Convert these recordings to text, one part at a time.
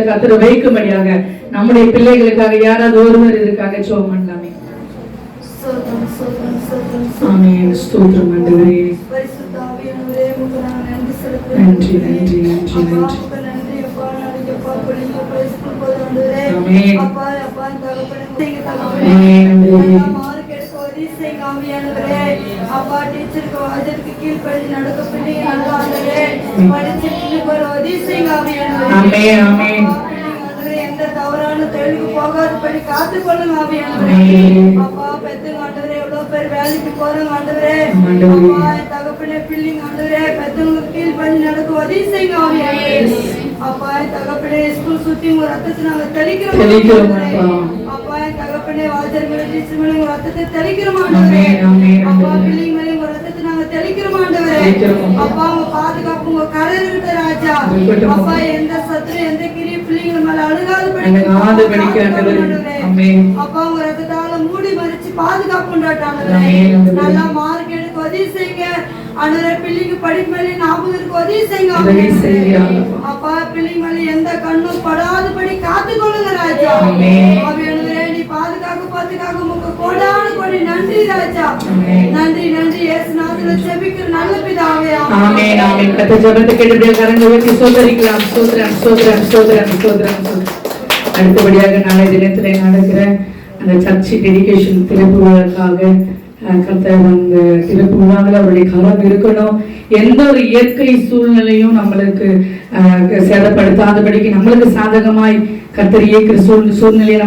கர்த்தர் வைக்கும்படியாக நம்முடைய பிள்ளைகளுக்காக யாராவது ஒருவர் இதுக்காக ஜெபம் பண்ணலாமே. ஆமென். ஸ்தோத்திரம் ஆண்டவரே. பரிசுத்த ஆவியானவரே, உமக்கு நான் நன்றி செலுத்துகிறேன். நன்றி நன்றி நன்றி நன்றி. அப்பா நாளைக்கு அப்பா பிள்ளைங்க ஸ்கூல் போறாங்களே. ஆமென். அப்பா அப்பா தகப்பனே தகப்பனே மார்க் எடுக்க உதவி செய்யுங்க ஆவியானவரே. அப்பா டீச்சருக்கு வாஜருக்கு கீழ்ப்படி நடக்க பிள்ளைங்க நல்லா ஆண்டவரே படிச்சிட்டு போற உதவி செய்யுங்க ஆவியானவரே. ஆமென் ஆமென். எந்த தவறான தொழிலுக்கு போகாதபடி காத்துக்கொள்ளுங்க ஆவியானவரே. அப்பா பெத்தங்க ஆண்டவரே, எவ்வளவு பேர் வேலைக்கு போறாங்க ஆண்டவரே. அப்பா தகப்பனே பிள்ளைங்க ஆண்டவரே பெத்தவங்களுக்கு கீழ்ப்படி நடக்க உதவி செய்யுங்க ஆவியானவரே. அப்பா தகப்பனே ஸ்கூல் சுத்தி உங்க ரத்தத்தை நாங்க தெளிக்கிறோம். அப்பா தகப்பனே வாஜர்கள் டீச்சர்கள் உங்க ரத்தத்தை தெளிக்கிறோம் ஆண்டவரே. அப்பா பிள்ளைங்க மேல உங்க ரத்தத்தை நாங்க தெளிக்கிறோம் ஆண்டவரே. அப்பா உங்க பாதுகாப்பு உங்க கரை இருக்கிற ராஜா. அப்பா எந்த சத்துரு எந்த கிரி பிள்ளைங்க மேல அழுகாதபடி அப்பா உங்க ரத்தத்தால மூடி மறைச்சு பாதுகாப்பு உண்டாட்டாண்டவரே. நல்லா மார்க் எடுக்க உதவி செய்யுங்க ஆண்டவரே. பிள்ளைங்க படிப்பு மேலே ஞாபகம் உதவி செய்யுங்க. அப்பா பிள்ளைங்க மேல எந்த கண்ணும் படாதபடி காத்துக்கொள்ளுங்க ராஜா. ஆவியானவரே நீ பாதுகாக்க உமக்கு கோடான கோடி நன்றி ராஜா. நன்றி நன்றி. இயேசு நாமத்திலே ஜெபிக்கிற நல்ல பிதாவே. ஆமென் ஆமென். கர்த்தர் ஜெபத்தை கேட்டு கரங்களை உயர்த்தி ஸ்தோத்திரிக்கலாம். ஸ்தோத்திரம் ஸ்தோத்திரம் ஸ்தோத்திரம் ஸ்தோத்திரம். அடுத்தபடியாக நாளை தினத்திலே நடக்கிற அந்த சர்ச் டெடிகேஷன் திறப்பு விழாக்காக கர்த்தர் அந்த திறப்பு விழாவில் அவருடைய கரம் இருக்கணும். எந்த ஒரு இயற்கை சூழ்நிலையும் நம்மளுக்கு சேதப்படுத்தாதபடிக்கு நம்மளுக்கு சாதகமாய் கர்த்தர் இயக்கிற சூழ்நிலையை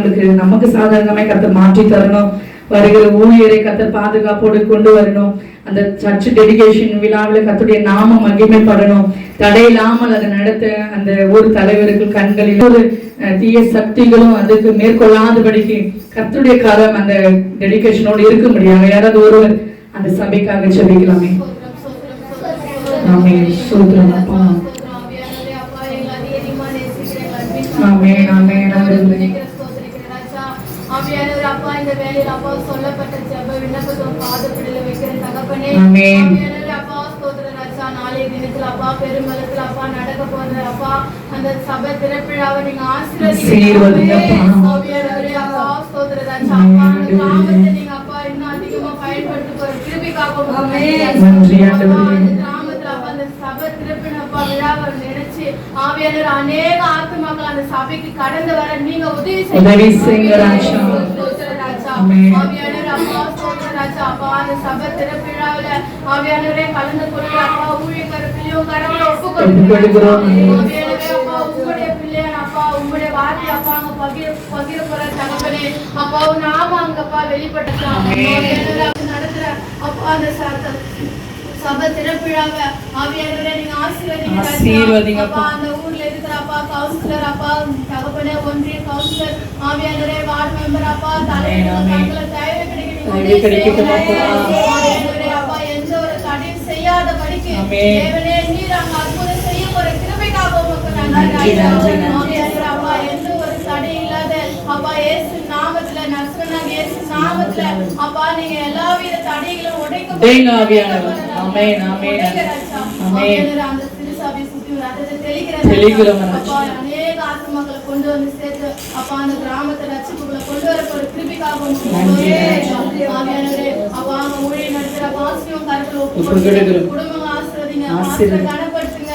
நமக்கு சாதகமாய் கர்த்தர் மாற்றி தரணும். வருகிற ஊழியரை கர்த்தர் பாதுகாப்போடு கொண்டு வரணும். அந்த சர்ச் டெடிகேஷன் விழாவில் கர்த்தருடைய நாமம் மகிமைப்படணும். தடையில்லாமல் அதை நடத்த அந்த ஊர் தலைவர்கள் கண்களில் ஒரு தீய சக்திகளும் அதுக்கு மேற்கொள்ளாதபடிக்கு கர்த்தருடைய கரம் அந்த டெடிகேஷனோடு இருக்க முடியாது. யாராவது ஒருவர் அந்த சபைக்காக ஜெபிக்கலாமே. ஆமென். ஸ்தோத்திரம் அப்பா. ஆமென் ஆமென். ஆவியானவர் அப்பா இந்த வேளையில் அப்பா சொல்லப்பட்ட ஜெப விண்ணப்பத்தை பாதப்படியில வைக்கிற தகப்பனே. ஆமென். ஆவியானவர் அப்பா ஸ்தோத்திரம் ராஜா. நாளைய தினத்துல அப்பா பெருமளத்துல அப்பா நடக்க போற அப்பா அந்த சபை திறப்பிழாவை நீங்க ஆசீர்வதிங்க. ஆவியானவரே அப்பா ஸ்தோத்திரம் ராஜா. அப்பா அந்த நாமத்தை நீங்க அப்பா இன்னும் அதிகமா பயன்படுத்த போற கிருபைக்காக ஆமென். நன்றி ஆண்டவரே. அந்த நாமத்துல அப்பா அந்த சபை திறப்பின அப்பா விழாவை நினைச்சு ஆவியானவர் அநேக ஆத்துமாக்கள் அந்த சபைக்கு கடந்து வர நீங்க உதவி செய்யுங்க ராஜா. ஆவியானவர் அப்பா ஸ்தோத்திரம் ராஜா. அப்பா அந்த சபை திறப்பு விழாவில ஆவியானவரே கலந்து கொண்டு அப்பா ஊழியக்கார பிள்ளையும் கடவுளை ஒப்புக்கொடுக்கிறோம். ஆவியானவரே அப்பா உங்களுடைய பிள்ளையார் அப்பா உங்களுடைய வார்த்தை அப்பா அங்க பகிர போற தகப்பனே அப்பா நாம அங்கப்பா வெளிப்பட்டுக்கலாம். நடத்துற அப்பா அந்த சபை திறப்பிழாவ ஆவியானவரே நீங்க ஆசீர்வதிங்க. அப்பா அந்த ஊர்ல இருக்கிற அப்பா கவுன்சிலர் அப்பா தகப்பனே ஒன்றிய கவுன்சிலர் ஆவியானவரே வார்டு மெம்பர் அப்பா தலைவர்கள் தயவு கிடைக்கட்டும் அப்பா எந்த ஒரு தடையும் செய்யாத படிக்கு தேவனே நீர் அங்க அற்புதம் செய்ய போற கிருபைக்காக உமக்கு நன்றி. ஆவியானவரே அப்பா எந்த ஒரு தடை இல்லாத அப்பா இயேசு நாமத்துல நசரேயனாகிய இயேசு நாமத்துல அப்பா நீங்க எல்லாவித தடைகளும் உடைக்க ஆவியானவரே. ஆமென் ஆமென் ஆமென். அந்த திருசபை சுத்தி ரத்தத்தை தெளிக்கிறோம் அப்பா. அநேக ஆத்துமாக்களை கொண்டு வந்து சேர்த்து அப்பா அந்த கிராமத்தை ரட்சிப்புகளை கொண்டு வர ஒரு கிருபைக்காக ஆவியானவரே அப்பா அங்க ஊழிய நடத்துற பாசியும் கருத்துல ஒப்புக்கொடுக்கிறோம். குடும்பங்களை ஆசீர்வதிங்க. கனப்படுத்துங்க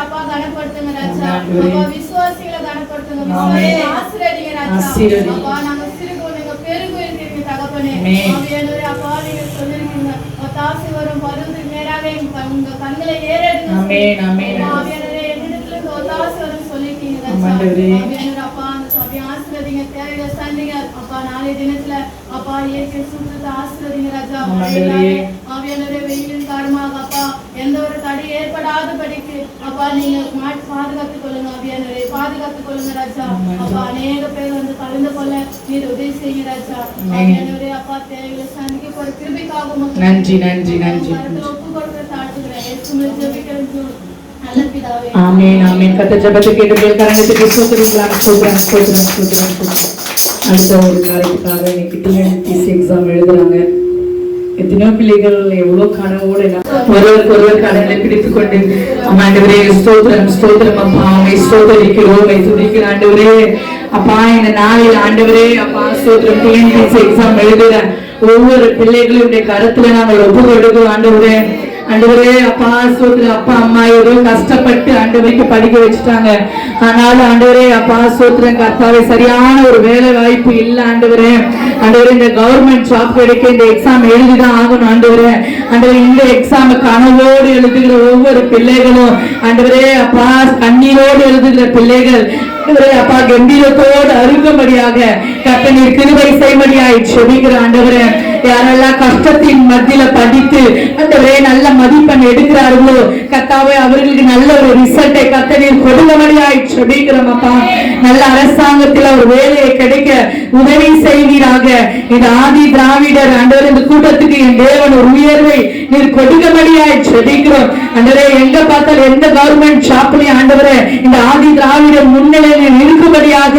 அப்பா கனப்படுத்துங்க கனப்படுத்துங்க ராஜா. அப்பா விசுவாசிகளை கனப்படுத்துங்க. விசுவாசிகளை ஆசீர்வதிங்க ராஜா. அப்பா நாங்க சிறுகோ நீங்க பெருகு இருக்கீங்க தகப்பனே. ஆவியானவரே அப்பா நீங்க சொல்லிருக்கீங்க தாசி வரும் பருந்து நேராக உங்க கண்களை ஏறெடுங்க. ஆமென் ஆமென். ஆவியானவரே என்னிடத்துல இருந்து தாசி வரும் சொல்லிருக்கீங்க ராஜா. ஆவியானவரே அப்பா அந்த சபையை ஆசீர்வதிங்க. தேவைகளை சந்திங்க அப்பா. நாளை தினத்துல அப்பா இயற்கை சூழ்நிலை ஆசீர்வதிங்க ராஜா. ஆவியானவரே வெயிலின் காரணமாக அப்பா எந்த ஒரு தடை ஏற்படாதபடிக்கு அப்பா நீங்க பாதுகாத்துக் கொள்ளுங்க. ஆவியானவரே பாதுகாத்துக் கொள்ளுங்க ராஜா. அப்பா அநேக பேர் வந்து கலந்து கொள்ள நீர் உதவி செய்யுங்க ராஜா. ஆவியானவரே அப்பா தேவைகளை சந்திக்க போற கிருபைக்காக நன்றி நன்றி நன்றி. ஒப்பு கொடுக்க தாழ்த்துகிறேன். இயேசுவின் ஜெபிக்கிறேன் நல்ல பிதாவே. ஆமென் ஆமென். கர்த்தர் ஜெபத்தை கேட்டு கரங்களை ஸ்தோத்திரிக்கலாம். ஸ்தோத்திரம் ஸ்தோத்திரம் ஸ்தோத்திரம். அடுத்த ஒரு காரியத்துக்காக இன்னைக்கு டிஎன்பிஎஸ்சி எக்ஸாம் எழுதுறாங்க. எத்தனையோ பிள்ளைகள் எவ்வளோ கனவோடு ஒருவருக்கு ஒருவர் கடனை பிடித்துக் கொண்டு ஆண்டவரே ஸ்தோத்திரம் ஸ்தோத்திரம் அப்பா அவை ஸ்தோத்தரிக்கிறோம் துதிக்கிற ஆண்டவரே அப்பா இந்த நாளில் ஆண்டவரே அப்பா ஸ்தோத்திரம் டிஎன்பிஎஸ்சி எக்ஸாம் எழுதுற ஒவ்வொரு பிள்ளைகளுடைய கருத்துல நாங்கள் ஒப்பு கொடுக்கிறோம் ஆண்டவரே. ஆண்டவரே அப்பா சோத்துல அப்பா அம்மா ஏதோ கஷ்டப்பட்டு ஆண்டவருக்கு படிக்க வச்சுட்டாங்க. ஆனாலும் ஆண்டவரே அப்பா சோத்திரம் கர்த்தாவே சரியான ஒரு வேலை வாய்ப்பு இல்லை ஆண்டவரே. ஆண்டவரே இந்த கவர்மெண்ட் ஜாப் கிடைக்க இந்த எக்ஸாம் எழுதிதான் ஆகணும் ஆண்டவரே. ஆண்டவரே இந்த எக்ஸாம் கனவோடு எழுதுகிற ஒவ்வொரு பிள்ளைகளும் ஆண்டவரே அப்பா கண்ணீரோடு எழுதுகிற பிள்ளைகள் அப்பா கம்பீரத்தோடு அருகும்படியாக கர்த்தர் கிருபை செய்யும்படியாய் செபிக்கிற ஆண்டவரே. யாரெல்லாம் கஷ்டத்தின் மத்தியில படித்து ஆண்டவரே நல்ல மதிப்பெண் எடுக்கிறார்களோ கர்த்தாவே அவர்களுக்கு நல்ல ஒரு ரிசல்ட்டை கர்த்தர் கொடுக்கும்படியாய் செபிக்கிறோம் அப்பா. நல்ல அரசாங்கத்தில் ஒரு வேலையை கிடைக்க உதவி செய்வீராக. இந்த ஆதி திராவிடர் ஆண்டவரே இந்த கூட்டத்துக்கு என் தேவன் ஒரு உயர்வை நீர் கொடுக்கும்படியாய் செபிக்கிறோம் ஆண்டவரே. எங்க பார்த்தாலும் எந்த கவர்மெண்ட் ஜாப்லயும் ஆண்டவரே இந்த ஆதி திராவிடர் முன்னிலையில் இருக்கும்படியாக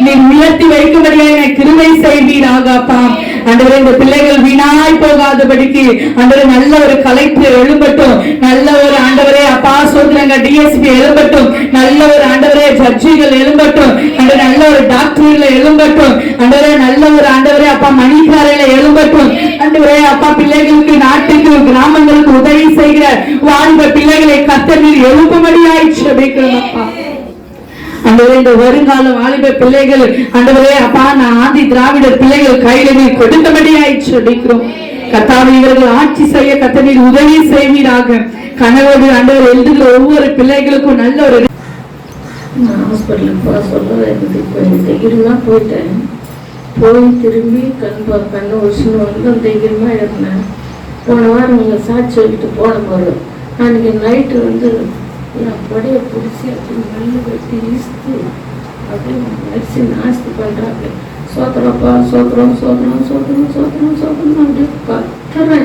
நீர் உயர்த்தி வைக்கும்படியாக கிருபை செய்வீராக அப்பா. ஆண்டவரே இந்த பிள்ளைகள் வீணாய் போகாதபடிக்கு ஆண்டவரே நல்ல ஒரு கலெக்டர் எழும்பட்டும். நல்ல ஒரு ஆண்டவரே அப்பா சொல்றாங்க டிஎஸ்பி எழும்பட்டும். நல்ல ஒரு ஆண்டவரே ஜட்ஜிகள் எழும்பட்டும். ஆண்டவரே நல்ல ஒரு டாக்டர்கள் எழும்பட்டும். ஆண்டவரே நல்ல ஒரு ஆண்டவரே அப்பா மணிக்காரையில எழும்பட்டும். ஆண்டவரே அப்பா பிள்ளைகளுக்கு நாட்டுக்கு கிராமங்களுக்கு உதவி செய்கிற வாலிப பிள்ளைகளை கர்த்தர் எழுப்பும்படியாய் செபிக்கிறோம் அப்பா. ஆண்டவரே இந்த வருங்கால வாலிப பிள்ளைகள் ஆண்டவரே அப்பா நான் ஆதி திராவிடர் பிள்ளைகள் கையில நீர் கொடுத்தபடியாய் செபிக்கிறோம் கர்த்தாவே. இவர்கள் ஆட்சி செய்ய கர்த்தர் நீர் உதவி செய்வீராக. கனவோடு ஆண்டவர் எழுதுகிற ஒவ்வொரு பிள்ளைகளுக்கும் நல்ல ஒரு ஹாஸ்பிட்டலுக்கு சொல்ல இப்போ தைரியமாக போயிட்டேன். போய் திரும்பி கண்ணு வருஷம் வந்து தைரியமாக இருந்தேன். போன வாரம் உங்கள் சாட்சி சொல்லிட்டு போன போகிறோம். அன்றைக்கி நைட்டு வந்து என் கொடையை பிடிச்சி அப்படி மண்ணு கட்டி ஈஸ்து அப்படியே அரிசி நாஸ்தி பண்ணுறாங்க. சோத்திரப்பா சோத்திரம் சோத்திரம் சோத்திரம் சோத்திரம் சோத்திரம் அப்படியே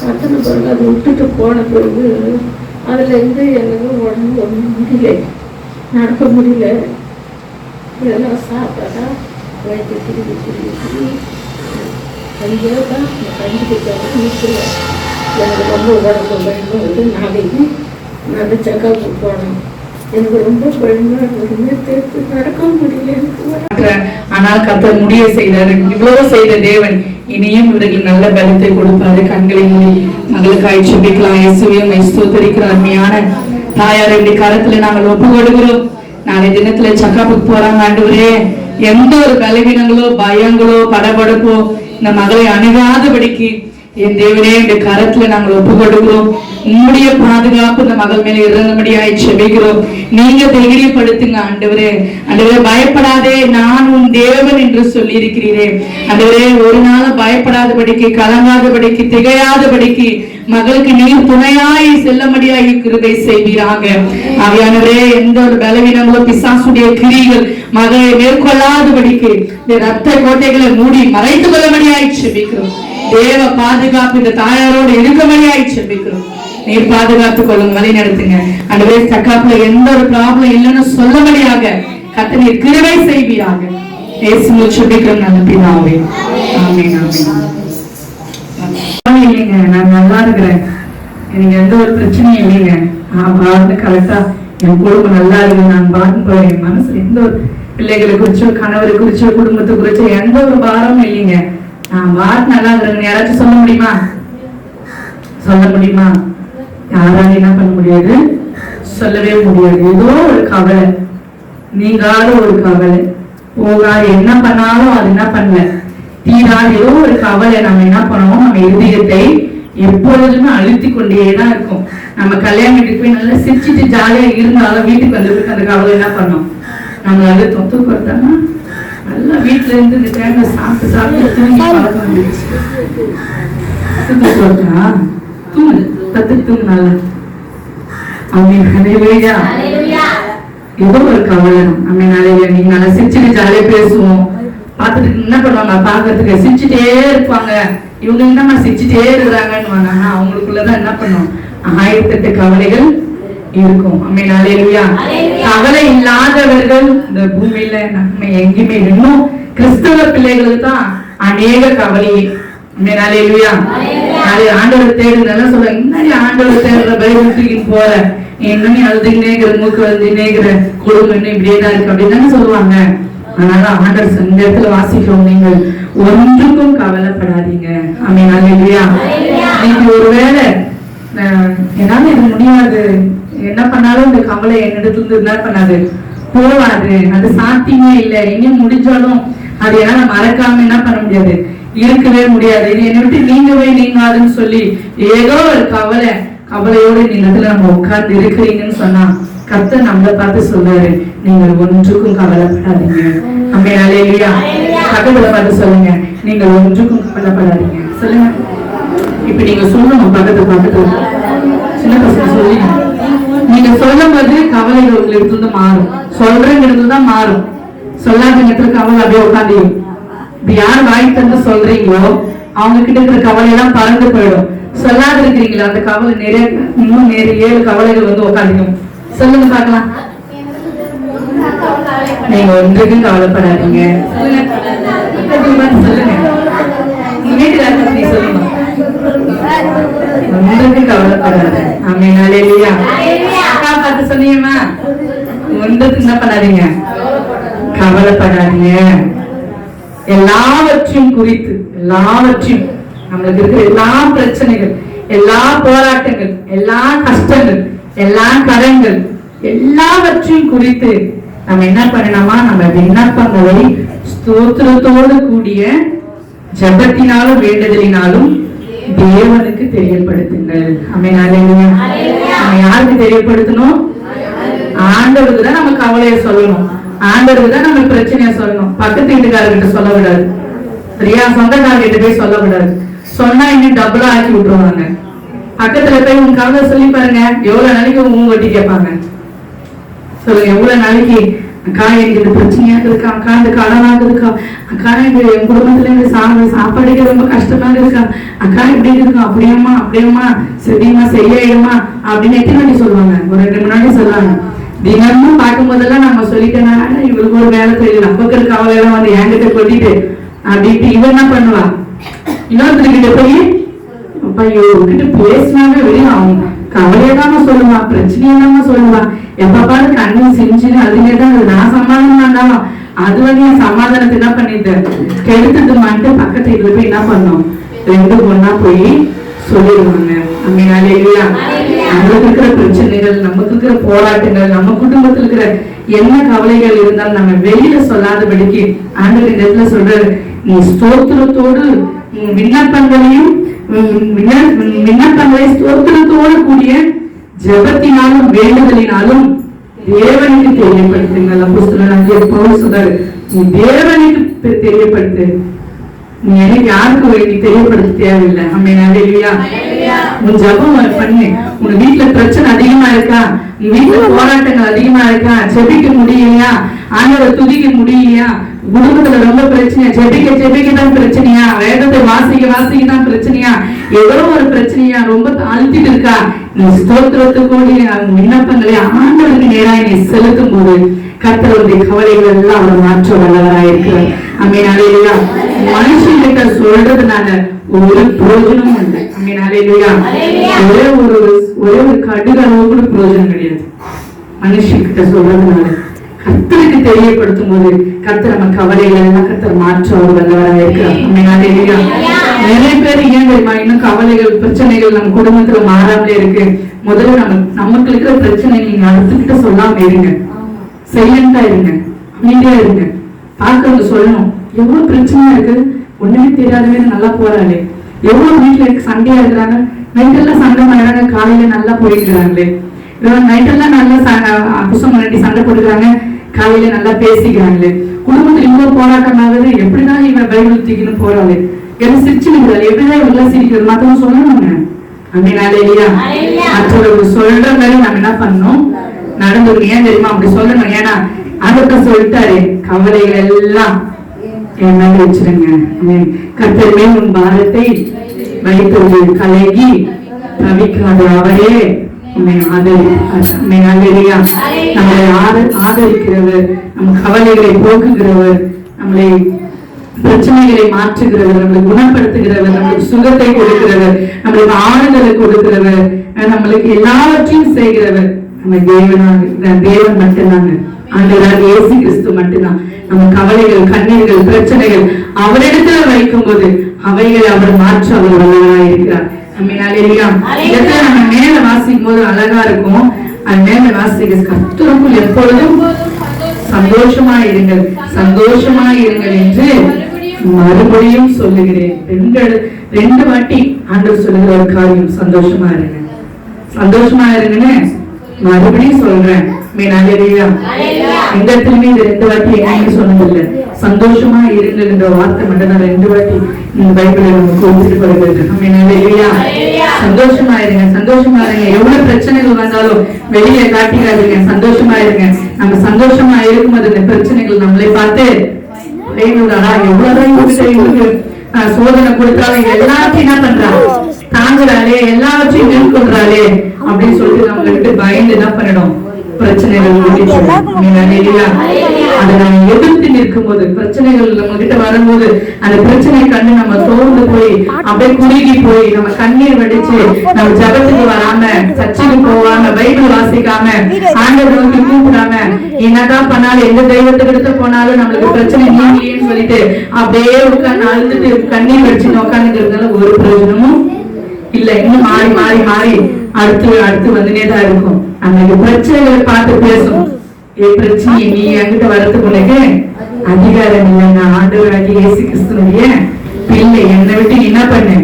கத்துன பிறகு அதை விட்டுட்டு போன பிறகு அதில் இருந்து எனக்கு உடம்பு ஒன்றும் முடியல, நடக்க முடியல. இதெல்லாம் சாப்பிட்டா வயிற்று திரும்பி திரும்பி திரும்பி கஞ்சியாக தான் அந்த கஞ்சி கிட்ட நிற்கல. எனக்கு ரொம்ப உடம்பு பயணம் வந்து நாளைக்கு நல்ல செக்கப் போனோம். எனக்கு ரொம்ப பயமாக இருந்தது, நடக்க முடியல எனக்கு. ஆனால் கர்த்தர் முடிய செய்தார். இவ்வளவு செய்த தேவன் இனியும் இவர்களுக்கு நல்ல பலத்தை கொடுப்பாரு. கண்களை மூடி மகளுக்காய் செபிக்கலாம். இயேசுவையும் ஸ்தோத்திரிக்கிற அருமையான தாயார் இந்த காலத்துல நாங்கள் ஒப்பு கொடுக்கிறோம். நாளை தினத்துல செக்கப்புக்கு போறாங்க ஆண்டவரே. எந்த ஒரு பலவீனங்களோ பயங்களோ படபடப்போ இந்த மகளை அணுகாதபடிக்கு என் தேவனே இந்த கரத்துல நாங்கள் ஒப்பு கொடுக்கிறோம். உம்முடைய பாதுகாப்பு இந்த மகள் மேல இறங்கும்படியாய் செபிக்கிறோம். நீங்க தைரியப்படுத்துங்க ஆண்டவரே. ஆண்டவரே பயப்படாதே, நான் உன் தேவன் என்று சொல்லி இருக்கிறீரே. ஆண்டவரே ஒரு நாள் பயப்படாதபடிக்கு கலங்காதபடிக்கு திகையாதபடிக்கு மகளுக்கு நீர் துணையாய் செல்லும்படியாய் கிருபை செய்வீராக. ஆவியானவரே எந்த ஒரு பலவீனங்களோ பிசாசுடைய கிரிகள் மகளை மேற்கொள்ளாதபடிக்கு ரத்த கோட்டைகளை மூடி மறைத்துக் கொள்ளும்படியாய் செபிக்கிறோம். தேவ பாதுகாப்பு இந்த தாயாரோடு இருக்கும்படியாய் செபிக்கிறோம். நீர் பாதுகாத்துக் கொள்ளுங்க, வழி நடத்துங்க. ஆண்டவரே தக்காப்புல எந்த ஒரு ப்ராப்ளம் இல்லைன்னு சொல்லும்படியாக கர்த்தர் நீர் கிருபை செய்வீராக. இயேசுவில் செபிக்கிறோம் நல்ல பிதாவே. ஆமென் ஆமென். இல்லைங்க, நான் நல்லா இருக்கிறேன். எனக்கு எந்த ஒரு பிரச்சனையும் இல்லைங்க. நான் வாழ்ந்து கரெக்டா என் குடும்பம் நல்லா இருக்கு. நான் வாழ்ந்து போறேன். என் மனசுல எந்த ஒரு பிள்ளைகளை குறிச்சோ கணவரை குறிச்சோ குடும்பத்தை குறிச்சோ எந்த ஒரு பாரமும் இல்லைங்க. நான் வாழ்ந்து நல்லா இருக்கிறேங்க. யாராச்சும் சொல்ல முடியுமா? சொல்ல முடியுமா? யாராலும் என்ன பண்ண முடியாது, சொல்லவே முடியாது. ஏதோ ஒரு கவலை, நீங்காத ஒரு கவலை, போகாது, என்ன பண்ணாலும் அது என்ன பண்ணல, தீராத ஏதோ ஒரு கவலை. நம்ம என்ன பண்ணுவோம், நம்ம இதயத்தை எப்பொழுதுமே அழுத்தி கொண்டேதான் இருக்கும். நம்ம கல்யாணம் வீட்டுக்கு போய் நல்லா சிரிச்சுட்டு ஜாலியா இருந்தாலும் வீட்டுக்கு வந்துட்டு அந்த கவலை என்ன பண்ணோம், நம்ம அழுத்தம். தூக்கம் வருதானா, நல்லா வீட்டுல இருந்து இந்த டைம்ல சாப்பிட்டு சாப்பிட்டு தூங்கி பழக்கம் வந்துருச்சு. தூங்கு, தத்து தூங்கு நல்லா. ஏதோ ஒரு கவலை. நீங்க நல்லா சிரிச்சுட்டு ஜாலியா பேசுவோம். பார்த்துட்டு என்ன பண்ணுவாங்க, பாக்குறதுக்கு சிரிச்சுட்டே இருப்பாங்க. இவங்க என்னமா சிரிச்சுட்டே இருக்கிறாங்கன்னு ஆனா அவங்களுக்குள்ளதான் என்ன பண்ணும், 1008 கவலைகள் இருக்கும். கவலை இல்லாதவர்கள் இந்த பூமியில நம்ம எங்கேயுமே, இன்னும் கிறிஸ்தவ பிள்ளைகளுக்கு தான் அநேக கவலையே. ஆண்டவர் தேடுதல சொல்ல, இன்னடி ஆண்டவர் தேடுற பைபிள் தூக்கின்னு போற, இன்னும் அழுதுனேங்கிற, மூக்கு அழுதுனேங்கிற, குடும்பம் இப்படியேதான் இருக்கு அப்படின்னு தானே சொல்லுவாங்க. அதனால ஆண்டவர் இந்த இடத்துல வாசிக்கிறோம், நீங்கள் ஒன்றுக்கும் கவலைப்படாதீங்க. நீங்க ஒருவேளை என்னால இது முடியாது, என்ன பண்ணாலும் இந்த கவலை என்னிடத்துல என்ன பண்ணாது, போவாது, அது சாத்தியமே இல்லை, இனியும் முடிஞ்சாலும் அது என்னால மறக்காம என்ன பண்ண முடியாது, இருக்கவே முடியாது, இது என்னை விட்டு நீங்கவே நீங்காதுன்னு சொல்லி ஏதோ ஒரு கவலையோட நீங்க நம்ம உட்கார்ந்து இருக்கிறீங்கன்னு சொன்னா கர்த்தர் நம்மளை பார்த்து சொல்றாரு, நீங்கள் ஒன்றுக்கும் கவலைப்படாதீங்க. பக்கத்துல பார்த்து சொல்லுங்க, நீங்கள் ஒன்றுக்கும் கவலைப்படாதீங்க. சொல்லுங்க, இப்ப நீங்க சொல்லணும், பக்கத்துல சின்ன பசங்க சொல்லுங்க. நீங்க சொல்லும் போது கவலைகள் உங்களுக்கு இருந்து மாறும், சொல்றங்கிறது தான் மாறும். சொல்லாத இடத்துல கவலை அப்படியே உட்காந்து, இப்ப யார் வாய் தந்து சொல்றீங்களோ அவங்க கிட்ட இருக்கிற கவலை எல்லாம் பறந்து போயிடும். சொல்லாத இருக்கிறீங்களா, அந்த கவலை நிறைய, இன்னும் 7 கவலைகள் வந்து உட்காந்துக்கும். சொல்லுங்க பாக்கலாம். நீங்க ஒன்றுக்கும் கவலைப்படாதீங்க. சொல்லுங்க, சொல்லுங்க, ஒன்றுக்கும் கவலைப்படாது. அக்கா பார்த்து சொன்னீங்கம்மா, ஒன்றுக்கு என்ன பண்ணாதீங்க, கவலைப்படாதீங்க. எல்லாவற்றையும் குறித்து, எல்லாவற்றையும் நம்மளுக்கு இருக்கிற எல்லா பிரச்சனைகள், எல்லா போராட்டங்கள், எல்லா கஷ்டங்கள், எல்லா கடன்கள், எல்லாவற்றையும் குறித்து நம்ம என்ன பண்ணணுமா, நம்ம விண்ணப்பங்களை ஸ்தோத்திரத்தோடு கூடிய ஜெபத்தினாலும் வேண்டுதலினாலும் தேவனுக்கு தெரியப்படுத்துங்கள். நம்ம யாருக்கு தெரியப்படுத்தணும், ஆண்டவருக்கு தான் நம்ம கவலையை சொல்லணும், ஆண்டவருக்கு தான் நம்ம பிரச்சனையை சொல்லணும். பக்கத்து வீட்டுக்காரர்கிட்ட சொல்ல விடாது, சரியா, சொந்தக்காரர்கிட்ட போய் சொல்ல விடாது. சொன்னா இன்னும் டபுளா ஆக்கி விட்டுருவாங்க. பக்கத்துல போய் உங்க கவலை சொல்லி பாருங்க, எவ்வளவு நாளைக்கு உங்க வட்டி கேட்பாங்க. சொல்லுங்க, எவ்வளவு நாளைக்கு, அக்கா எனக்கு இந்த பிரச்சனையா இருக்கா, அக்கா இந்த கடனாக இருக்கா, அக்கா எங்க என் குடும்பத்துல இந்த சாப்பாடுக்கு ரொம்ப கஷ்டமாக இருக்கா, அக்கா இப்படி இருக்கா, அப்படியம்மா சரிம்மா சரியாயிடுமா அப்படின்னு எத்தனை வாட்டி சொல்லுவாங்க, ஒரு 2 மணி நேரம் சொல்லுவாங்க. தினமும் பார்க்கும் போதெல்லாம் நம்ம சொல்லிட்டேன்னா இவளுக்கு ஒரு வேலை தெரியல, அப்பக்கிற கவலை எல்லாம் வந்து என்கிட்ட கொட்டிட்டு அப்படின்ட்டு இவன் என்ன பண்ணுவா, இன்னொருத்தர்கிட்ட போய் அப்பா இவர்கிட்ட பேசினாவே வெளியே அவங்க கவலையதாம சொல்லுவா, பிரச்சனையதாம சொல்லுவா, எப்ப பாரு கண்ணு செஞ்சுன்னு அதுலேதான் நான் சமாதானம் பண்ணாலும் அது வந்து என் சமாதானத்தை என்ன பண்ணிட்டேன் கெடுத்துட்டு மாட்டு பக்கத்து வீட்டுல போய் என்ன பண்ணோம், 2 பொண்ணா போய் சொல்லிடுவாங்க. இல்லையா, நம்மளுக்கு இருக்கிற பிரச்சனைகள், நமக்கு இருக்கிற போராட்டங்கள், நம்ம குடும்பத்துல இருக்கிற என்ன கவலைகள் இருந்தாலும் நம்ம வெளியில சொல்லாதபடிக்கு ஆண்டவர் இந்த இடத்துல சொல்றாரு, நீ ஸ்தோத்திரத்தோடு விண்ணப்பங்களையும் விண்ணப்பங்களை ஸ்தோத்திரத்தோடு கூடிய ஜெபத்தினாலும் வேண்டுதலினாலும் தேவனுக்கு தெரியப்படுத்துங்கள். அப்போஸ்தலனாகிய பவுல் சொல்றாரு, நீ தேவனுக்கு தெரியப்படுத்து, நீ எனக்கு யாருக்கு நீ தெரியப்படுத்த தேவையில்லை. இல்லையா, உன் ஜபம் பண்ணு. உன் வீட்டுல பிரச்சனை அதிகமா இருக்கா, உன் வீட்டுல போராட்டங்கள் அதிகமா இருக்கா, செபிக்க முடியலையா, ஆண்டவரை துதிக்க முடியலையா, குடும்பத்துல ரொம்ப பிரச்சனையா, செபிக்க தான் பிரச்சனையா, வேதத்தை வாசிக்க தான் பிரச்சனையா, ஏதோ ஒரு பிரச்சனையா, ரொம்ப அழுத்திட்டு இருக்கா, நீ ஸ்தோத்திரத்துக்கூடிய விண்ணப்பங்களை ஆண்டவருக்கு நேராக நீ செலுத்தும் போது கர்த்தருடைய கவலைகள் எல்லாம் அவர் மாற்ற வல்லவராயிருக்கிறார். மனுஷன்கிட்ட சொல்றதுனால ஒரு பிரயோஜனமும் இல்லை. ஒரே ஒரு கடுகளவு கூட பிரயோஜனம் கிடையாது. மனுஷன்கிட்ட சொல்றதுனால கர்த்தருக்கு தெரியப்படுத்தும் போது கர்த்தர் நம்ம கவலைகள் எல்லாம் கர்த்தர் மாற்ற அவர் வல்லவராயிருக்கிறார். நிறைய பேர் ஏன் தெரியுமா இன்னும் கவலைகள் பிரச்சனைகள் நம்ம குடும்பத்துல மாறாமலே இருக்கு, முதல்ல நமக்கு இருக்கிற பிரச்சனை நீங்க அடுத்துக்கிட்ட சொல்லாம இருங்க, சைலண்டா இருங்க, அமைதியா இருங்க. பார்க்கறவங்க சொல்லணும், எவ்வளவு பிரச்சனையா இருக்கு, ஒண்ணுமே தெரியாதவே நல்லா போறாளே, எவ்வளவு வீட்டுல சண்டையா இருக்கிறாங்க, நைட்டெல்லாம் சண்டை பண்ணுறாங்க, காலையில நல்லா போயிருக்கிறாங்களே, நைட்டெல்லாம் நல்லா புசம் பண்ணி சண்டை போட்டுக்கிறாங்க, காலையில நல்லா பேசிக்கிறாங்களே, குடும்பத்துல இவ்வளவு போராட்டம் ஆகுது, எப்படிதான் இவன் பைபிள் தூக்கின்னு போறாளே, எல்லாம் சிரிச்சு நிற்கிறாள், எப்படிதான் இவெல்லாம் சிரிக்கிறது, மத்தவங்க சொல்லணுங்க. அப்படின்னாலே இல்லையா, மற்றவர்கள் சொல்ற மாதிரி நம்ம என்ன பண்ணணும், நடந்துருக்கு. ஏன் தெரியுமா அப்படி சொல்லணும்? ஏன்னா அதற்கு சொல்லிட்டாரு, கவலைகள் எல்லாம் என் மேல வச்சிருங்க, கர்த்தர் மேல் உன் பாரத்தை வைத்தது, கலகி தவிக்காத அவரே நம்மை ஆதரிக்கிறவர், நம் கவலைகளை போக்குகிறவர், நம்மளை பிரச்சனைகளை மாற்றுகிறவர், நம்மளை குணப்படுத்துகிறவர், நம்மளுக்கு சுகத்தை கொடுக்கிறவர், நம்மளுக்கு ஆறுதலை கொடுக்கிறவர், நம்மளுக்கு எல்லாவற்றையும் செய்கிறவர் நம்ம தேவன் மட்டும்தாங்க. ஆண்டவராகிய இயேசு கிறிஸ்து மட்டும்தான். நம்ம கவலைகள், கண்ணீர்கள், பிரச்சனைகள் அவரிடத்துல வைக்கும் போது அவைகளை அவர் மாற்ற அவர் வல்லவராய் இருக்கிறார். நம்ம மேல வாசிக்கும் போது அழகா இருக்கும். அது மேல வாசிக்க கர்த்தருக்குள் எப்பொழுதும் சந்தோஷமா இருங்கள், சந்தோஷமா இருங்கள் என்று மறுபடியும் சொல்லுகிறேன். ரெண்டு வாட்டி ஆண்டவர் சொல்லுகிற ஒரு காரியம், சந்தோஷமா இருங்க, சந்தோஷமா இருங்கன்னு மறுபடியும் சொல்றேன். எந்த இடத்துலயுமே இது ரெண்டு வாட்டி எங்கேயும் சொன்னதில்லை. சந்தோஷமா இருங்கள் என்ற வார்த்தை மட்டும் நான் ரெண்டு வாட்டி இந்த பைபிளை நமக்கு கொடுத்துட்டு வருகிறது. சந்தோஷமா இருங்க, சந்தோஷமா இருங்க. எவ்வளவு பிரச்சனைகள் வந்தாலும் வெளியே காட்டிக்காதீங்க, சந்தோஷமா இருங்க. நம்ம சந்தோஷமா இருக்கும்போது இந்த பிரச்சனைகள் நம்மளை பார்த்து எவ்வளவுதான் சோதனை கொடுத்தாலும் எல்லாத்தையும் என்ன பண்றாங்க, தாங்குறாளே, எல்லாவற்றையும் மேற்கொள்றாளே அப்படின்னு சொல்லிட்டு நம்மளை விட்டு பயந்து என்ன பண்ணணும், பிரச்சனைகள் அதை நம்ம எதிர்த்து நிற்கும் போது, பிரச்சனைகள் நம்ம கிட்ட வரும்போது அந்த பிரச்சனை கண்டு நம்ம தோர்ந்து போய் அப்படியே குறுகி போய் நம்ம கண்ணீர் வடிச்சு நம்ம ஜபத்துக்கு வராம, சர்ச்சுக்கு போகாம, பைபிள் வாசிக்காம, ஆண்டவர் நோக்கி கூப்பிடாம, என்னதான் பண்ணாலும் எந்த தெய்வத்துக்கு எடுத்து போனாலும் நம்மளுக்கு பிரச்சனை நீங்கலேன்னு சொல்லிட்டு அப்படியே உட்கார்ந்து அழுதுட்டு கண்ணீர் வடிச்சு உட்காந்துக்கிறதுனால ஒரு பிரயோஜனமும் இல்ல. இன்னும் மாறி மாறி மாறி அடுத்து வந்துனேதான் இருக்கும். நம்மளுக்கு பிரச்சனைகளை பார்த்து பேசும், பிரச்சனை நீ என்கிட்ட வரதுக்கு உனக்கு அதிகாரம் இல்லைன்னா, ஆண்டவராகிய இயேசு கிறிஸ்துவினுடைய பிள்ளை, என்னை விட்டு நீ என்ன பண்ணு,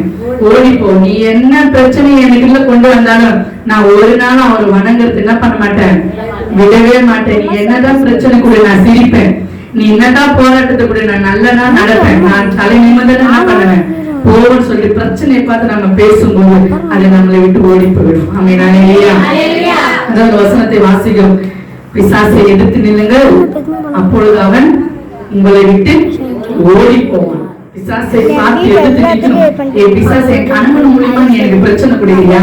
ஓடிப்போ. நீ என்ன பிரச்சனை எனக்குள்ள கொண்டு வந்தாலும் நான் ஒரு நாளும் அவர் வணங்குறது என்ன பண்ண மாட்டேன், விடவே மாட்டேன். நீ என்னதான் பிரச்சனை கூட நான் சிரிப்பேன், நீ என்னதான் போராட்டத்தை கூட நான் நல்லதா நடப்பேன், நான் தலை நிமிர்ந்து என்ன பண்ணுவேன் போன்னு சொல்லி பிரச்சனையை பார்த்து நம்ம பேசும்போது அதை நம்மளை விட்டு ஓடி போயிடும். அதாவது வசனத்தை வாசிக்கிறோம், பிசாசை எதிர்த்து நில்லுங்கள், அப்பொழுது அவன் உங்களை விட்டு ஓடி போவான். பிசாசை பார்த்து எதிர்த்து நிற்கணும். பிசாசை என் கணவன் மூலியமா நீ எனக்கு பிரச்சனை கொடுக்கிறியா,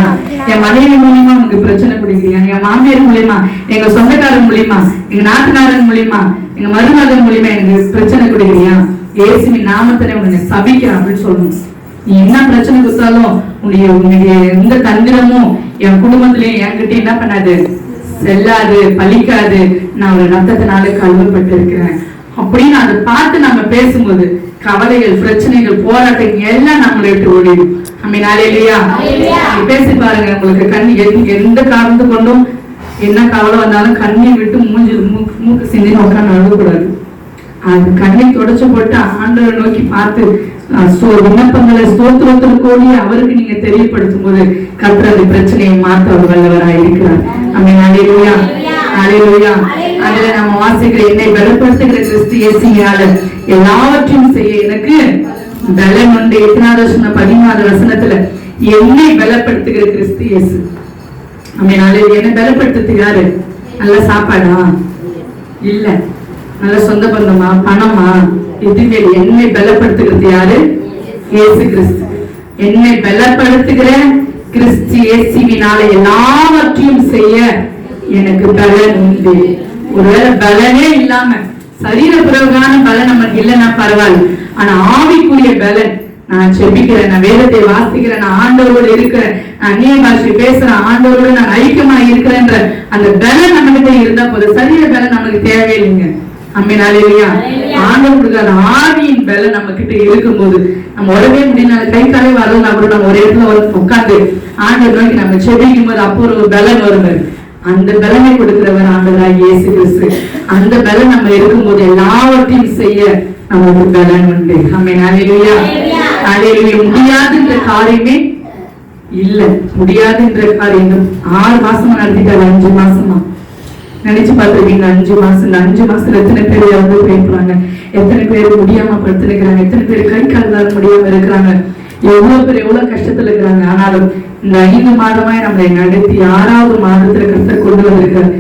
என் மனைவி மூலியமா உனக்கு பிரச்சனை கொடுக்கிறியா, என் மாமியார் மூலியமா, எங்க சொந்தக்காரன் மூலியமா, எங்க நாட்டுக்காரன் மூலியமா, எங்க மருமகன் மூலியமா எனக்கு பிரச்சனை கொடுக்கிறியா, இயேசுவின் நாமத்திலே உன்னை சபிக்கிறேன் அப்படின்னு சொல்லணும். நீ என்ன பிரச்சனை கொடுத்தாலும் உன்னுடைய எந்த தந்திரமும் என் குடும்பத்திலயும் என்கிட்ட என்ன பண்ணாது, செல்லாது, பலிக்காது. நான் ஒரு ரத்தத்தினால கழுவப்பட்டு இருக்கிறேன் அப்படின்னு அதை பார்த்து நம்ம பேசும்போது கவலைகள், பிரச்சனைகள், போராட்டம் எல்லாம் நம்மளை விட்டு ஓடிடும். இல்லையா? பேசி பாருங்க, உங்களுக்கு கண்ணி எந்த காரணத்து கொண்டும் என்ன கவலை வந்தாலும் கண்ணீர் விட்டு மூக்கு சிந்தின்னு உட்காந்து அழுகக்கூடாது. அது கண்ணை தொடச்சு போட்டு ஆண்டவரை நோக்கி பார்த்து விண்ணப்பங்களை ஸ்தோத்திரத்திற்கோடி அவருக்கு நீங்க தெரியப்படுத்தும் போது கர்த்தர் அந்த பிரச்சனையை மாற்ற அவர் வல்லவராய் இருக்கிறார். அதுல நம்ம வாசிக்கிற என்னை பலப்படுத்துகிற கிறிஸ்து இயேசுவினால எல்லாவற்றையும் செய்ய எனக்கு பலன் உண்டு. 14 வசனத்துல என்னை பலப்படுத்துகிற கிறிஸ்து இயேசு. என்னை பலப்படுத்துறது யாரு? நல்ல சாப்பாடா இல்ல, நல்ல சொந்த பந்தமா, பணமா, எதுவுமே. என்னை பலப்படுத்துகிறது யாரு? இயேசு கிறிஸ்து. என்னை பலப்படுத்துகிற கிறிஸ்து இயேசுவினால எல்லாவற்றையும் செய்ய எனக்கு பலன் உண்டு. ஒருவேளை பலனே இல்லாம சரீர பிரகான பலன் நமக்கு இல்லைன்னா பரவாயில்ல, ஆனா ஆவிக்குரிய பலன், நான் செபிக்கிறேன், நான் வேதத்தை வாசிக்கிறேன், நான் ஆண்டவரோடு இருக்கிறேன், நான் அந்நிய பாஷை பேசுறேன், ஆண்டவரோடு நான் ஐக்கியமா இருக்கிறேன்ற அந்த பலன் நம்ம கிட்ட இருந்தா போதும். சரீர பலன் நமக்கு தேவையில்லைங்க. ஆமென் ஹalleluya. ஆண்டவர் கொடுக்கிற ஆவியின் பலம் நம்ம கிட்ட இருக்கும்போது நம்ம உடனே முடியல கை காலே வரலன்னா கூட நம்ம ஒரு இடத்துல வந்து உட்கார்ந்து ஆண்டவர் நோக்கி நம்ம செபிக்கும் போது அப்போ ஒரு பலம் வரும். அந்த பலனை கொடுக்கிறவர் ஆண்டவராகிய இயேசு கிறிஸ்து. அந்த பலம் நம்ம இருக்கும்போது எல்லாவற்றையும் செய்ய நமக்கு பலன் உண்டு. ஆமென் ஹalleluya. ஹalleluya. முடியாதுன்ற காரியமே இல்ல. முடியாதுன்ற காரியம் 6 மாசமா நடத்திட்டாரு. 5 மாசமா நினைச்சு பார்த்திருக்கீங்க? 5 மாசம். இந்த 5 மாசத்துல எத்தனை பேர் இறந்து போயிருக்கிறாங்க, எத்தனை பேர் முடியாம படுத்திருக்கிறாங்க, எத்தனை பேர் கை கால்களால முடியாம இருக்கிறாங்க, எவ்வளவு பேர் எவ்வளவு கஷ்டத்துல இருக்கிறாங்க. ஆனாலும் இந்த 5 மாதமாய் நம்மளை நடத்தி 6வது மாதத்துல கர்த்தர் கொண்டு வந்திருக்கிறார்.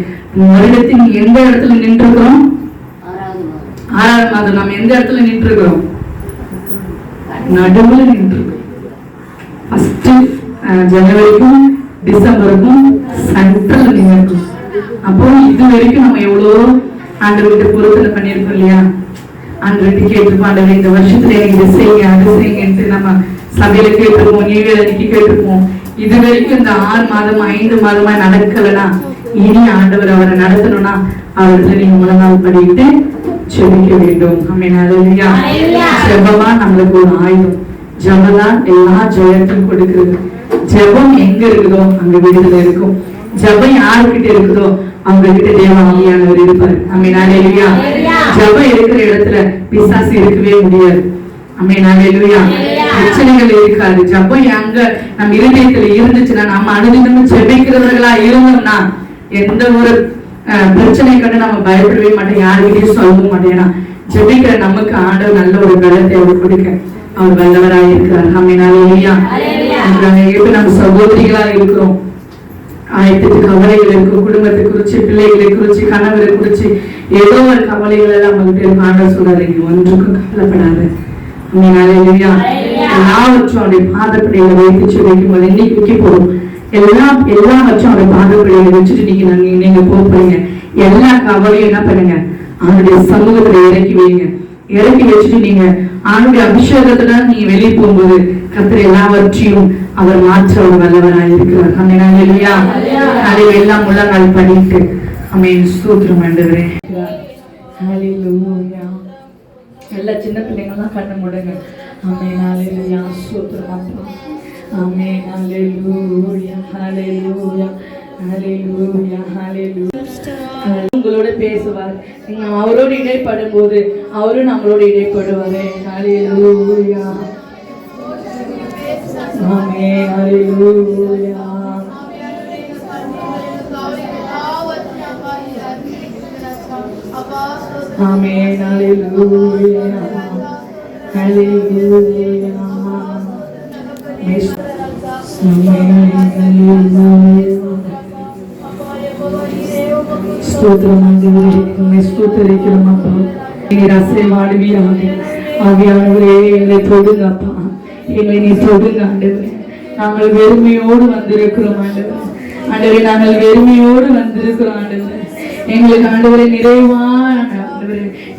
வருடத்தின் எந்த இடத்துல நின்று இருக்கிறோம்? 6வது மாதம் நம்ம எந்த இடத்துல நின்று இருக்கிறோம்? நடுவுல நின்று இருக்கோம். ஃபர்ஸ்ட் ஜனவரிக்கும் டிசம்பருக்கும் சென்ட்ரல் நின்று. அப்போ இது வரைக்கும் நம்ம எவ்வளோ ஆண்டவர்கிட்ட பொருத்தனை பண்ணியிருக்கோம் இல்லையா? ஆண்டவர்கிட்ட கேட்டிருப்போம், ஆண்டவர் இந்த வருஷத்துல எனக்கு இதை செய்யுங்க அது செய்யுங்கன்ட்டு நம்ம சபையில கேட்டிருப்போம், நீவேல அன்னைக்கு கேட்டிருப்போம். இது வரைக்கும் இந்த 6 மாதம் 5 மாதமா நடக்கலன்னா இனி ஆண்டவர் அவரை நடத்தணும்னா அவர்கிட்ட நீங்க முழங்கால் படிட்டு செபிக்க வேண்டும். ஆமென் ஹalleluya. ஜெபமா நம்மளுக்கு ஒரு ஆயுதம். ஜெபம்தான் எல்லா ஜெயத்தையும் கொடுக்கிறது. ஜெபம் எங்க இருக்குதோ அங்க விடுதலை இருக்கும். ஜெபம் யாருக்கிட்ட இருக்குதோ அவங்க கிட்ட தேவ ஆவியானவர் இருப்பார். ஆமென் ஹalleluya. ஜெபம் இருக்கிற இடத்துல பிசாசு இருக்கவே முடியாது. ஆமென் ஹalleluya. பிரச்சனைகள் இருக்காது. ஜெபம் எங்க நம்ம இருதயத்துல இருந்துச்சுன்னா நம்ம அனுதினமும் ஜெபிக்கிறவர்களா இருந்தோம்னா எந்த ஒரு பிரச்சனை கண்டு நம்ம பயப்படவே மாட்டோம், யாருக்கிட்டையும் சொல்லவும் மாட்டேன். ஜெபிக்கிற நமக்கு ஆண்டவர் நல்ல ஒரு பலத்தை அவர் கொடுக்க அவர் வல்லவராக இருக்கிறார். ஆமென் ஹalleluya. இப்ப நம்ம சகோதரிகளா இருக்கிறோம். 1008 கவலைகள் இருக்கும். குடும்பத்தை குறிச்சு, பிள்ளைகளை குறிச்சு, கணவரை குறிச்சு ஏதோ ஒரு கவலைகள் எல்லாம் நம்ம கிட்ட ஆண்டவர் சொல்றாரு, ஒன்றுக்கும் கவலைப்படாத. ஆமென் ஹalleluya. எல்லாவற்றும் அவருடைய பாதப்படியில வைத்து வைக்கும்போது இன்னைக்கு விக்கி போடும். எல்லாவற்றும் அவருடைய பாதப்படியில வச்சுட்டு நீங்க போறீங்க. எல்லா கவலையும் என்ன பண்ணுங்க, அவருடைய சமூகத்துல இறக்கி வைங்க. இறக்கி வச்சுட்டு நீங்க அவருடைய அபிஷேகத்துல நீங்க வெளியே போகும்போது கர்த்தர் எல்லாவற்றையும் அவர் மாற்ற ஒரு வல்லவராக இருக்கிறார். ஆமென் ஹalleluya. அதை எல்லாம் முழங்கால் படிட்டு ஆமென் ஸ்தோத்திரம் ஆண்டவரே. ஹalleluya. எல்லா சின்ன பிள்ளைங்க எல்லாம் கண்ணு மூடுங்க. ஆமென் ஹalleluya. ஸ்தோத்திரம். ஆமென் ஹalleluya. ஹalleluya. ஹalleluya. ஹalleluya. உங்களோட பேசுவார். நீங்க அவரோட இடைப்படும் போது அவரும் நம்மளோட இடைப்படுவாரே. ஹalleluya. ஆமென் ஹalleluya. ஆமென் ஹalleluya. ஹalleluya. ஸ்தோத்திரம் ஆண்டவரே, உம்மை ஸ்தோத்திரிக்கிறோம் அப்பா. நீர் அசைவாடுவீராக. ஆவியானவரே எங்களை தொடுங்க அப்பா, எங்களை நீ தொடுங்க ஆண்டவரே. நாங்கள் வெறுமையோடு வந்திருக்கிறோம் ஆண்டவரே. ஆண்டவரே நாங்கள் வெறுமையோடு வந்திருக்கிறோம் ஆண்டவரே. எங்களுக்கு ஆண்டவரே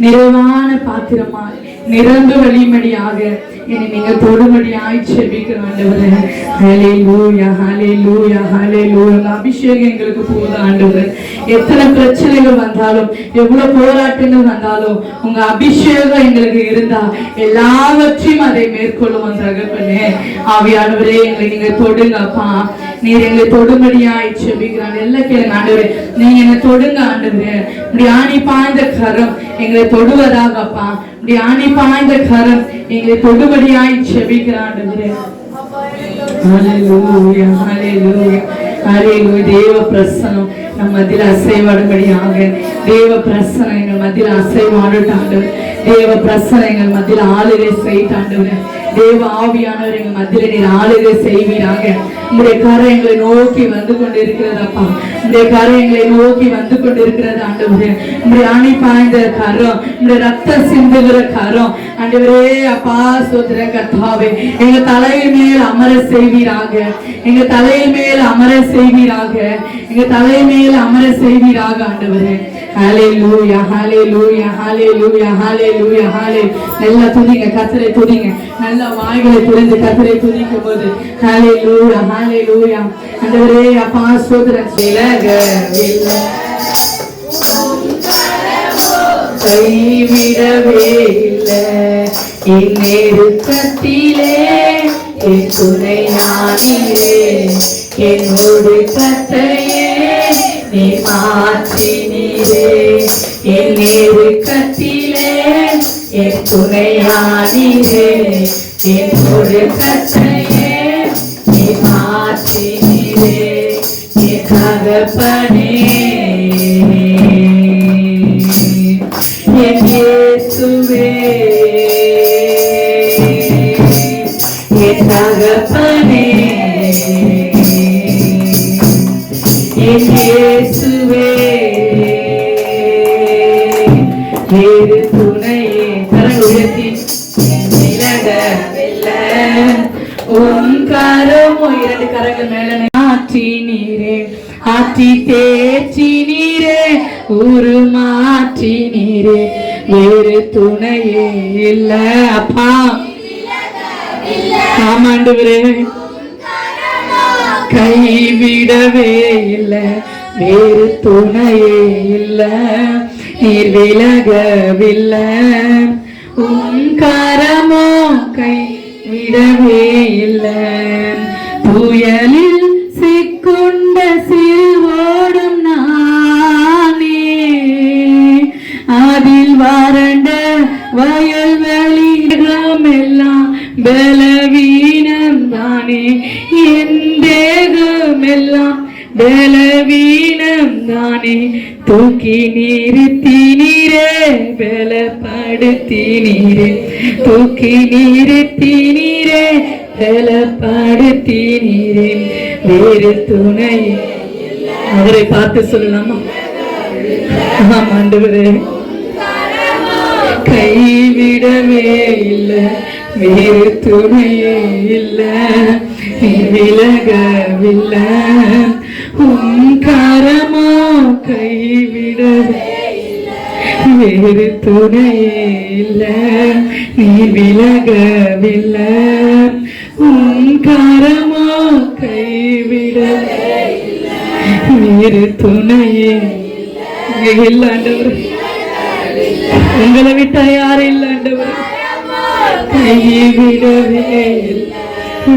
நிறைவான பாத்திரமாய் நிரம்ப வழிமடியாக என்னை நீங்க தொடுமடியாய் செபிக்கிறோம் ஆண்டவரே. ஹalleluya. ஹalleluya. ஹalleluya. அபிஷேகம் எங்களுக்கு போதும் ஆண்டவரே. எத்தனை பிரச்சனைகள் வந்தாலும் எவ்வளவு போராட்டங்கள் வந்தாலும் உங்க அபிஷேகம் எங்களுக்கு இருந்தா எல்லாவற்றையும் அதை மேற்கொள்ளும் தகப்பனே. ஆவியானவரே எங்களை நீங்க தொடுங்க அப்பா. நீர் எங்களை தொடும்படியாய் செபிக்கிறான். எல்லாம் கேளுங்க ஆண்டவரே, நீங்க என்னை தொடுங்க ஆண்டவரே. இப்படி ஆணி பாய்ந்த கரம் எங்களை தொடுவதாக அப்பா. இப்படி ஆணி பாய்ந்த கரம் எங்களை தொடுபடியாய் செபிக்கிறான் ஆண்டவரே. ஹalleluya. ஹalleluya. ஹalleluya. தேவ பிரசன்னம் நம்ம மத்தியில அசைவாடும்படியாக தேவ பிரசன்னம் எங்கள் மத்தியில அசைவாடட்டாண்டவர். தேவ பிரசன்னம் எங்கள் மத்தியில ஆளுகை செய்தாண்டவர். தேவ ஆவியானவர் எங்கள் மத்தியில நீர் ஆளுகை செய்வீராக. உங்களுடைய கரை எங்களை நோக்கி வந்து கொண்டு இருக்கிறதப்பா. உங்களுடைய கரை எங்களை நோக்கி வந்து கொண்டு இருக்கிறது ஆண்டவரே. உங்களுடைய ஆணி பாய்ந்த கரம், உங்களுடைய ரத்த சிந்துகிற கரம் ஆண்டவரே அப்பா. சோதர கர்த்தாவே எங்க தலையின் மேல் அமர செய்வீராக. எங்க தலையின் மேல் அமர செய்வீராக. எங்க தலையின் மேல் அமர செய்வீராக ஆண்டவரே. ஹalleluya. ஹalleluya. ஹalleluya. ஹalleluya. ஹalleluya. நல்லா துதிங்க, கர்த்தரை துதிங்க. நல்ல வாய்களை திறந்து கர்த்தரை துதிக்கும் போது ஹalleluya. ஹalleluya. ஆண்டவரே அப்பா சோதர விலகவில்லை. கைவிடவே இல்லை. இந்நெருக்கத்திலே என் துணையானீரே, என்னோடு கத்தையே நீ மாற்றினீரே. என் நெருக்கத்திலே என் துணையானீரே, என்னோடு கத்தையே நீ மாற்றினீரே. என் தகப்பனே என் இயேசுவே, என் தகப்பனே என் இயேசுவே, வேறு துணையே. கரங்கள் உயர்த்தி விலகவில்லை உன் கரமோ. இரண்டு கரங்கள் மேல ஆற்றி நீரே, ஆற்றி தேற்றி நீரே, உருமாற்றி நீரே, வேறு துணையே இல்ல அப்பா. ஆமாண்டவரே, கைவிடவே இல்லை, வேறு துணையே இல்ல, நீர் விலகவில்லை உன் கரமோ கைவிடவே இல்லை. புயலில் சிக்குண்ட சிறுவோடும் நானே, அதில் வறண்ட வயல்வெளிகளும் எல்லாம் பலவீனம் தானே, என் தேகம் எல்லாம் பலவீனம் தானே, தூக்கி நிறுத்தி நீரே, பலப்படுத்தி நீரே, தூக்கி நிறுத்தி நீரே, பலப்படுத்தி நீரே, வேறு துணை. அவரை பார்த்து சொல்லலாமா? ஆமாண்டவரே, கைவிடவே இல்லை, வேறு துணையே இல்லை, விலகவில்லை உன் கரமோ கைவிடவே வேறு துணையே இல்லை, நீ விலகவில்லை உன் கரமோ கைவிடவே வேறு துணையே இல்லாண்டவர். உங்களை விட்டா யாரும் இல்லாண்டவர், கைவிடவே இல்லை.